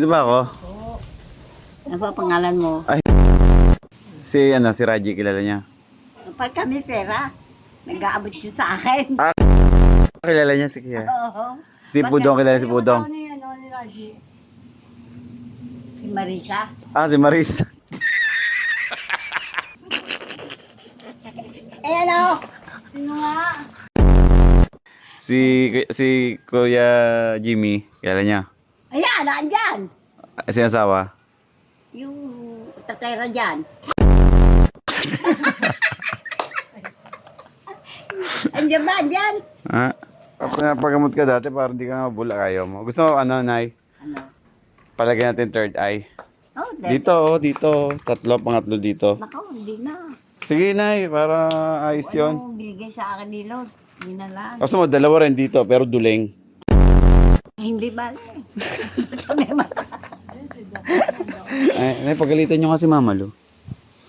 Ito ba ako? Oo. Ano ba pangalan mo? Ay, si Raji, kilala niya. Kapag kami pera, nag-aabot siya sa akin. Ah, kilala niya, sige. Oo. Si Pudong, kilala si Pudong. Si Marisa. Ah, si Maris. Ano? Sino nga? Si Kuya Jimmy, kilala niya. Ayan, nandyan. Si asawa. Yung tatera dyan. Andiyan ba, andyan? Ha? Pinapagamot ka dati para hindi ka mabula, ayaw mo. Gusto mo, Nay? Ano? Palagyan natin third eye. Oh, Dito. Tatlo, pangatlo dito. Nako, hindi na. Sige, Nay, para ayos yun. Ano binigay sa akin ni Lord? Hindi na lang. Gusto mo, dalawa rin dito, pero duling. Hindi ba? Nay, pagalitan nyo kasi Mama Lu.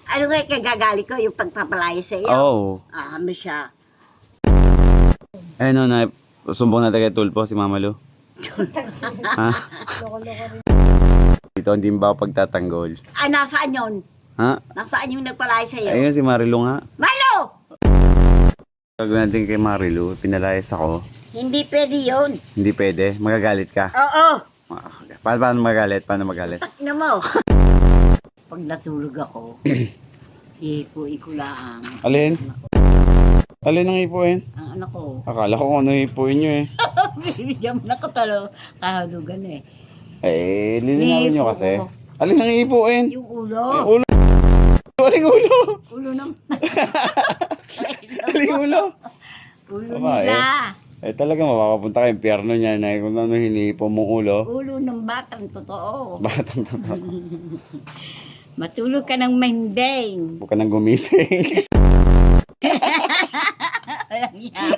Ano nga kagagali ko, yung pagpapalaya sa iyo? Oo. Ano siya? Ayun, Nay, sumbong natin kay Tulpo, si Mama Lu. Ha? Dito, hindi ba ako pagtatanggol? Ay, nasaan yun? Ha? Nasaan yung nagpalaya sa iyo? Ayun, si Marilu nga. Malo! Gagawin natin kay Marilu, pinalayas ako. Hindi pwede yun. Hindi pwede, magagalit ka. Oo. Paano magalit? Paano magalit? Ina mo. Pag natulog ako, ihipo-iko lang. Alin? Alin ang ipuin? Ang anak ko. Akala ko kung ano ipuin nyo eh. Bibigyan mo na katalo. Kahalugan eh. Eh, lilinawin nyo kasi. Alin ang ipuin? Yung ulo. Ay, ulo. Aling ulo. Ulo ng... Aling ulo. Ulo Babae. nila. Eh talaga mapakapunta ka impyerno niya na kung ano hinihipo mong ulo. Ulo ng batang totoo. Batang totoo. Matulog ka ng mendeng. Huwag ka nang gumising. Walang yan.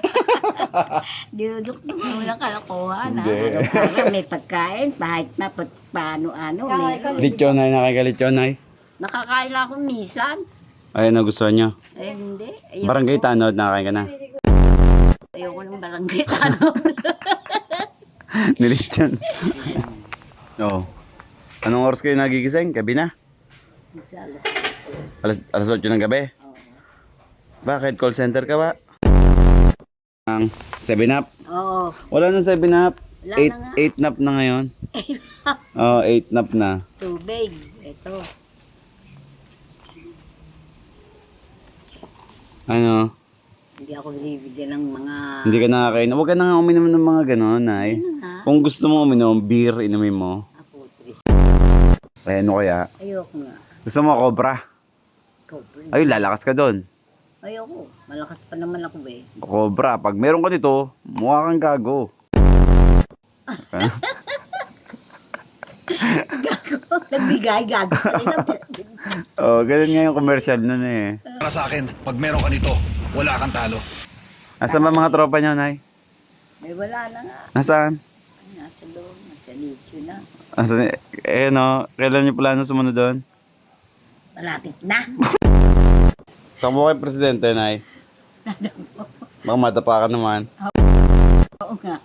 Dinudok mo ng kalakuhan. Hindi. Para may pagkain, kahit na paano-ano. Lechonay, nakaka-lechonay. Nakakain lang ako minsan. Ayun, nagustuhan nyo. Eh, hindi. Ayoko. Barangay Tanod, nakakain ka na. Ayoko ng barangay tanong. Nilechon. Oo. Anong oras kayo nagigising? Gabi na? Alas 8 ng gabi? Bakit? Call center ka ba? Ang 7-up? Oo. Wala nang 7-up. Wala na nga. 8 nap na ngayon. Oo, 8 nap na. Tubig. Ito. Ano? Hindi ako bibigyan ng mga... Hindi ka nakakain. Huwag ka na nga uminom ng mga gano'n, Nay. Ha? Kung gusto mo uminom, beer, inumin mo. Ako, Tris. Ay, ano kaya? Ayoko nga. Gusto mo cobra? Cobra. Ay, lalakas ka doon. Ayoko. Malakas pa naman ako eh. Cobra. Pag meron ka dito, mukha kang gago. Gago. Nagbigay gago. Oh, ganun nga yung commercial nun eh. Para sa akin, pag meron ka nito, wala kang talo. Nasaan ba mga tropa niyo, Nay? May wala na nga. Nasaan? Ay, nasa loob. Nasa litio na. Nasaan? Eh, no? Kailan niyo plano sumunod doon? Malapit na. Takbo kay Presidente, Nay. Baka madapa ka naman. Oo nga.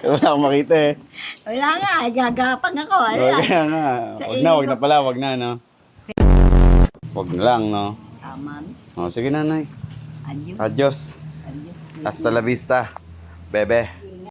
Wala akong makita eh. Wala nga. Gagapang ako. Ano Oh, yan? kaya nga. Wag na pala, wag na, no? Wag na lang, no? Tama. Oh, sige na, Nay. Adios. Adios. Adios. Hasta la vista, bebe.